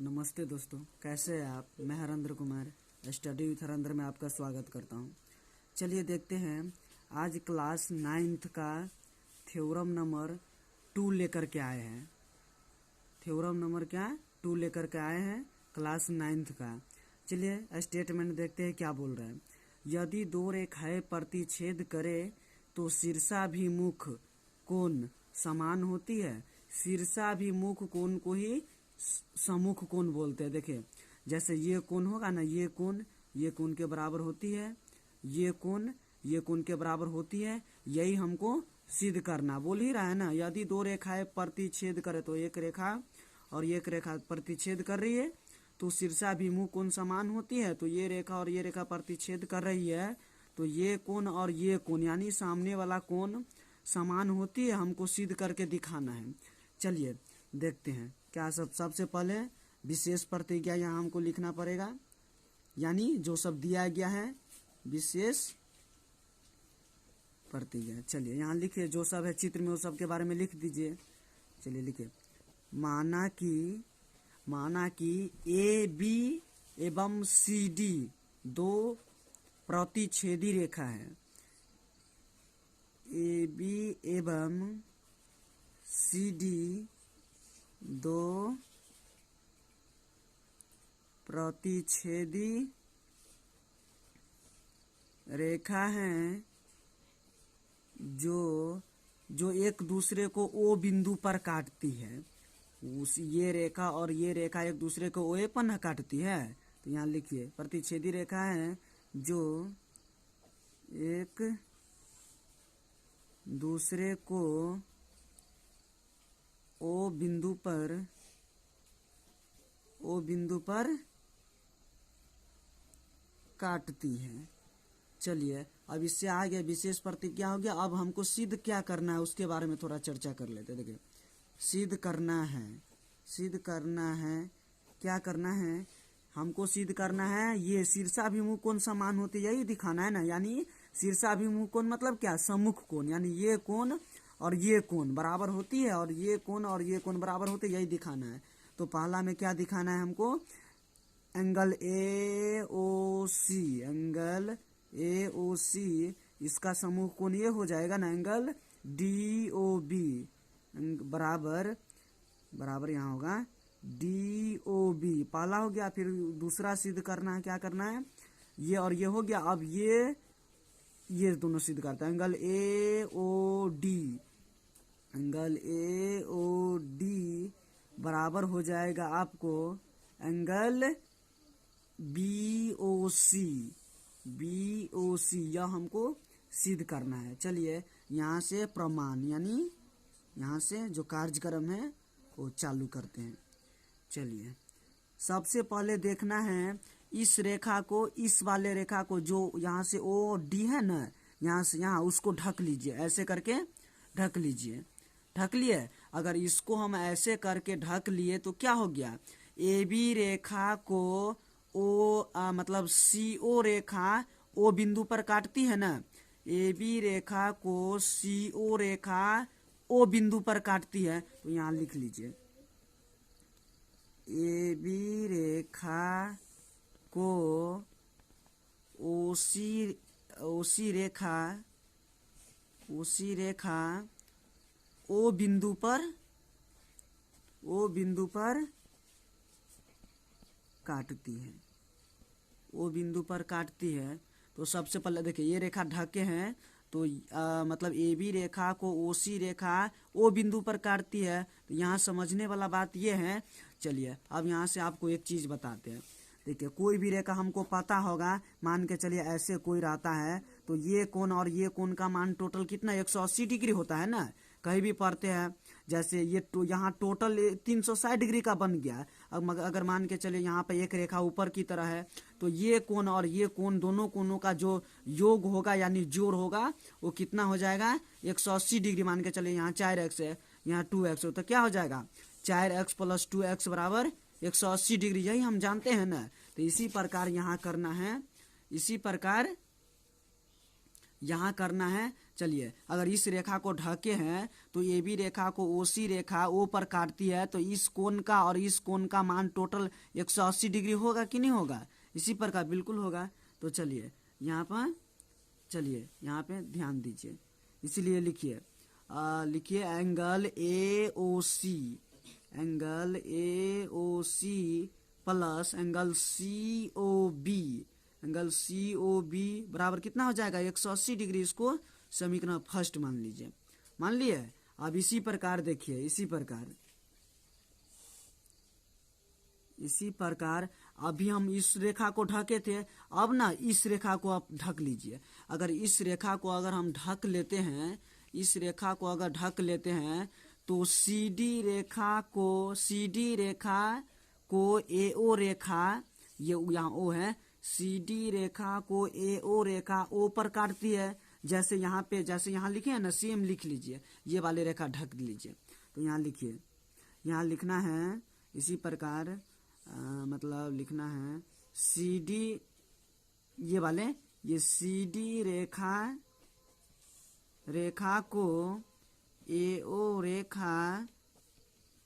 नमस्ते दोस्तों, कैसे हैं आप। मैं हरेंद्र कुमार स्टडी विथ हरेंद्र में आपका स्वागत करता हूं। चलिए देखते हैं आज क्लास 9th का थ्योरम नंबर 2 लेकर के आए हैं। थ्योरम नंबर क्या 2 लेकर के आए हैं क्लास 9th का। चलिए स्टेटमेंट देखते हैं क्या बोल रहे हैं। यदि दो रेखाएं प्रतिच्छेद करे तो शीर्षाभिमुख कोण समान होती है। शीर्षाभिमुख कोण को ही सम्मुख कोण बोलते हैं। देखिए जैसे ये कोण होगा ना, ये कोण के बराबर होती है, ये कोण के बराबर होती है। यही हमको सिद्ध करना बोल ही रहा है ना। यदि दो रेखाएं प्रतिच्छेद करे तो एक रेखा और एक रेखा प्रतिच्छेद कर रही है तो शीर्षाभिमुख कोण समान होती है। तो ये रेखा और ये रेखा प्रतिच्छेद कर रही है तो ये कोण और ये कोण यानी सामने वाला कोण समान होती है। हमको सिद्ध करके दिखाना है। चलिए देखते हैं क्या सबसे पहले विशेष प्रतिज्ञा यहाँ हमको लिखना पड़ेगा, यानी जो सब दिया गया है विशेष प्रतिज्ञा। चलिए यहाँ लिखिए, जो सब है चित्र में वो सब के बारे में लिख दीजिए। चलिए लिखिए, माना कि ए बी एवं सी डी दो प्रतिच्छेदी रेखा है। ए बी एवं सी डी दो प्रतिच्छेदी रेखा हैं जो एक दूसरे को ओ बिंदु पर काटती है। ये रेखा और ये रेखा एक दूसरे को ओ पर न काटती है। तो यहाँ लिखिए प्रतिच्छेदी रेखा है जो एक दूसरे को ओ बिंदु पर काटती है। चलिए अब इससे आगे विशेष प्रतिज्ञा हो गया। अब हमको सिद्ध क्या करना है उसके बारे में थोड़ा चर्चा कर लेते हैं। देखिए सिद्ध करना है क्या करना है, हमको सिद्ध करना है ये शीर्षाभिमुख कोण समान होती है, यही दिखाना है ना। यानी शीर्षाभिमुख कोण मतलब क्या, सम्मुख कोण, यानी ये कोण और ये कोण बराबर होती है और ये कोण और ये कोण बराबर होते हैं, यही दिखाना है। तो पहला में क्या दिखाना है हमको, एंगल AOC इसका सम्मुख कोण ये हो जाएगा ना, एंगल DOB बराबर यहाँ होगा DOB। पहला हो गया। फिर दूसरा सिद्ध करना है, क्या करना है, ये और ये हो गया। अब ये दोनों सिद्ध करता है। एंगल AOD बराबर हो जाएगा आपको एंगल BOC। यह हमको सिद्ध करना है। चलिए यहाँ से प्रमाण यानी यहाँ से जो कार्यक्रम है वो चालू करते हैं। चलिए सबसे पहले देखना है इस रेखा को, इस वाले रेखा को जो यहाँ से OD है ना, यहाँ से यहाँ उसको ढक लीजिए, ऐसे करके ढक लीजिए। ढक लिए। अगर इसको हम ऐसे करके ढक लिए तो क्या हो गया, AB रेखा को मतलब CO रेखा O बिंदु पर काटती है ना। AB रेखा को CO रेखा O बिंदु पर काटती है। तो यहाँ लिख लीजिए AB रेखा को OC रेखा O बिंदु पर काटती है। O बिंदु पर काटती है। तो सबसे पहले देखिए ये रेखा ढके हैं तो मतलब AB रेखा को OC रेखा O बिंदु पर काटती है। तो यहाँ समझने वाला बात ये है। चलिए अब यहाँ से आपको एक चीज बताते हैं। देखिए कोई भी रेखा हमको पता होगा, मान के चलिए ऐसे कोई रहता है तो ये कोण और ये कोण का मान टोटल कितना 180 डिग्री होता है ना। कहीं भी पढ़ते हैं जैसे ये यहाँ टोटल 360 डिग्री का बन गया। अब अगर मान के चलिए यहाँ पे एक रेखा ऊपर की तरह है तो ये कोण और ये कोण दोनों कोणों का जो योग होगा यानी जोड़ होगा वो कितना हो जाएगा 180 डिग्री। मान के चलिए यहाँ 4x है, यहाँ 2x है, तो क्या हो जाएगा 4x + 2x बराबर 180 डिग्री। यही हम जानते हैं ना। तो इसी प्रकार यहाँ करना है, इसी प्रकार यहाँ करना है। चलिए, अगर इस रेखा को ढके हैं तो ए बी रेखा को ओसी रेखा ओ पर काटती है, तो इस कोण का और इस कोण का मान टोटल 180 डिग्री होगा कि नहीं होगा? इसी प्रकार बिल्कुल होगा। तो चलिए यहाँ पे ध्यान दीजिए, इसीलिए लिखिए angle A O C plus angle C O B बराबर कितना हो जाएगा? 180 डिग्री। इसको समीकरण फर्स्ट मान लीजिए। मान लिए। अब इसी प्रकार देखिए, इसी प्रकार अभी हम इस रेखा को ढके थे, अब ना इस रेखा को आप ढक लीजिए। अगर इस रेखा को अगर हम ढक लेते हैं, तो सीडी रेखा को एओ रेखा, ये यहाँ ओ है, सीडी रेखा को एओ रेखा ओ पर काटती है। जैसे यहाँ लिखे हैं ना, सेम लिख लीजिए, ये वाली रेखा ढक लीजिए। तो यहाँ लिखिए, यहाँ लिखना है इसी प्रकार, मतलब लिखना है सीडी, ये सीडी रेखा को एओ रेखा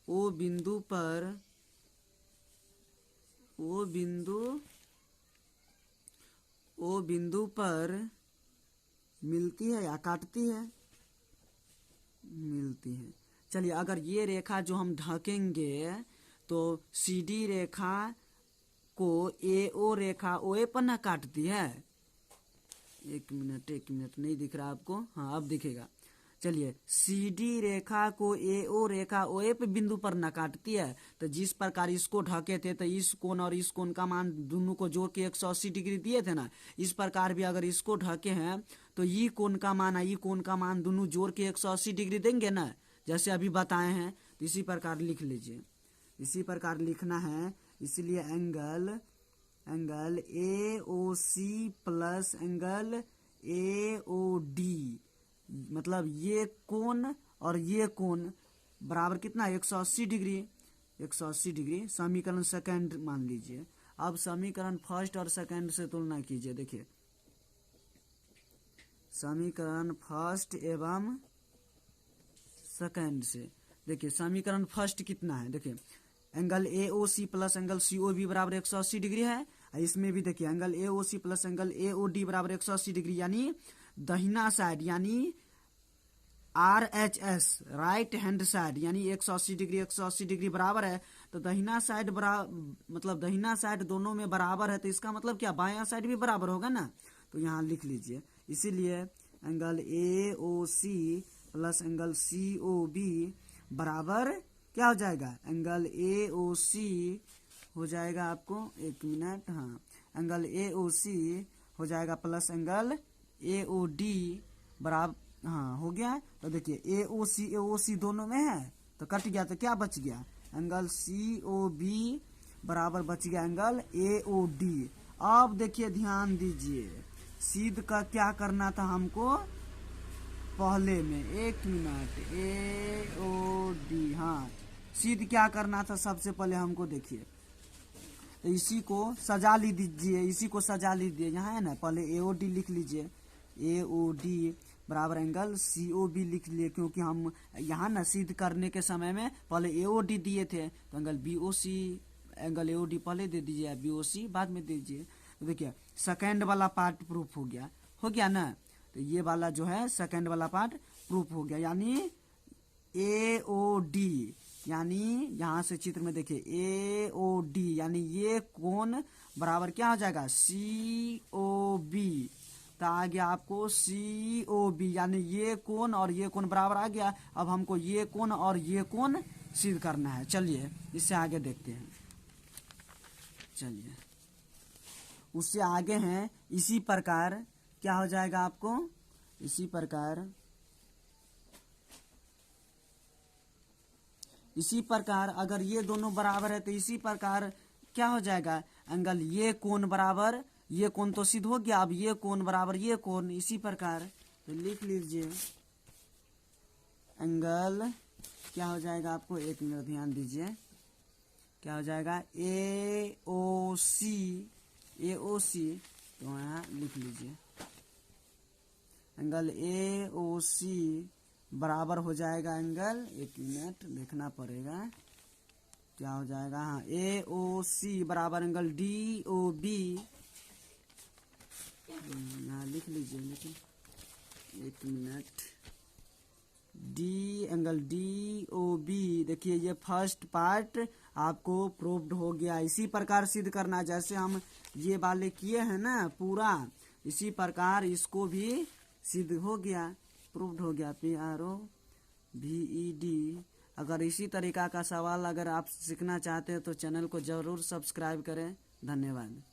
ओ बिंदु पर मिलती है या काटती है? मिलती है। चलिए, अगर ये रेखा जो हम ढकेंगे तो सीडी रेखा को एओ रेखा ओए पर ना काटती है। एक मिनट नहीं दिख रहा आपको? हाँ, अब दिखेगा। चलिए, सीडी रेखा को एओ रेखा ओए पे बिंदु पर न काटती है। तो जिस प्रकार इसको ढके थे, तो इस कोण और इस कोण का मान दोनों को जोड़ के 180 डिग्री दिए थे ना, इस प्रकार भी अगर इसको ढके हैं तो ये कोण का मान दोनों जोड़ के 180 डिग्री देंगे ना, जैसे अभी बताए हैं। तो इसी प्रकार लिख लीजिए, इसी प्रकार लिखना है। इसलिए angle A O C plus angle A O D, मतलब ये कोण और ये कोण बराबर कितना? 180 डिग्री। समीकरण सेकंड मान लीजिए। अब समीकरण फर्स्ट और सेकंड से तुलना कीजिए। देखिए, समीकरण फर्स्ट एवं सेकंड से देखिए, समीकरण फर्स्ट कितना है? देखिए, angle A O C plus angle C O B बराबर 180 डिग्री है। इसमें भी देखिए, angle A O C plus angle A O D बराबर 180 डिग्री, यानी दाहिना साइड यानी RHS राइट हैंड साइड यानी 180 डिग्री बराबर है। तो दाहिना साइड मतलब दाहिना साइड दोनों में बराबर है, तो इसका मतलब क्या? बायां साइड भी बराबर होगा ना। तो यहाँ लिख लीजिए, इसीलिए angle A O C plus angle C O B बराबर क्या हो जाएगा? एंगल ए ओ सी हो जाएगा आपको, एक मिनट, हाँ, एंगल ए ओ सी हो जाएगा plus angle A O D बराबर, हाँ हो गया। तो देखिए, ए ओ सी दोनों में है तो कट गया, तो क्या बच गया? एंगल सी ओ बी बराबर बच गया एंगल ए ओ डी। अब देखिए, ध्यान दीजिए, सीध का क्या करना था हमको पहले में, एक मिनट, ए ओ डी, हाँ, सीध क्या करना था सबसे पहले हमको? देखिए, तो इसी को सजा लीजिए, यहाँ है ना, पहले ए ओ डी लिख लीजिए, ए ओ डी बराबर एंगल सी ओ बी लिख लिए, क्योंकि हम यहाँ ना सिद्ध करने के समय में पहले ए ओ डी दिए थे, तो angle B O C, angle A O D पहले दे दीजिए, बी ओ सी बाद में दीजिए। तो देखिए, सेकेंड वाला पार्ट प्रूफ हो गया ना। तो ये वाला जो है सेकेंड वाला पार्ट प्रूफ हो गया, यानी ए ओ डी, यानी यहाँ से चित्र में देखिए ए ओ डी, यानी ये कोण बराबर क्या हो जाएगा? सी ओ बी। तो आ गया आपको सी ओ बी, यानी ये कोण और ये कोण बराबर आ गया। अब हमको ये कोण और ये कोण सिद्ध करना है। चलिए, इससे आगे देखते हैं। चलिए, उससे आगे हैं, इसी प्रकार क्या हो जाएगा आपको? इसी प्रकार अगर ये दोनों बराबर है तो इसी प्रकार क्या हो जाएगा? एंगल ये कोण बराबर ये कोण तो सिद्ध हो गया। अब ये कोण बराबर ये कोण, इसी प्रकार तो लिख लीजिए, एंगल क्या हो जाएगा आपको? एक मिनट ध्यान दीजिए, क्या हो जाएगा? ए ओ सी, तो यहाँ लिख लीजिए, एंगल ए ओ सी बराबर हो जाएगा एंगल, एक मिनट देखना पड़ेगा क्या हो जाएगा। हाँ, ए ओ सी बराबर एंगल डी ओ बी, यहाँ लिख लीजिए लेकिन एक minute, D angle D O B. देखिए ये फर्स्ट पार्ट आपको प्रूव्ड हो गया। इसी प्रकार सिद्ध करना, जैसे हम ये वाले किए हैं ना पूरा, इसी प्रकार इसको भी सिद्ध हो गया, प्रूव्ड हो गया। PROVED। अगर इसी तरीका का सवाल अगर आप सीखना चाहते हैं तो चैनल को जरूर सब्सक्राइब करें। धन्यवाद।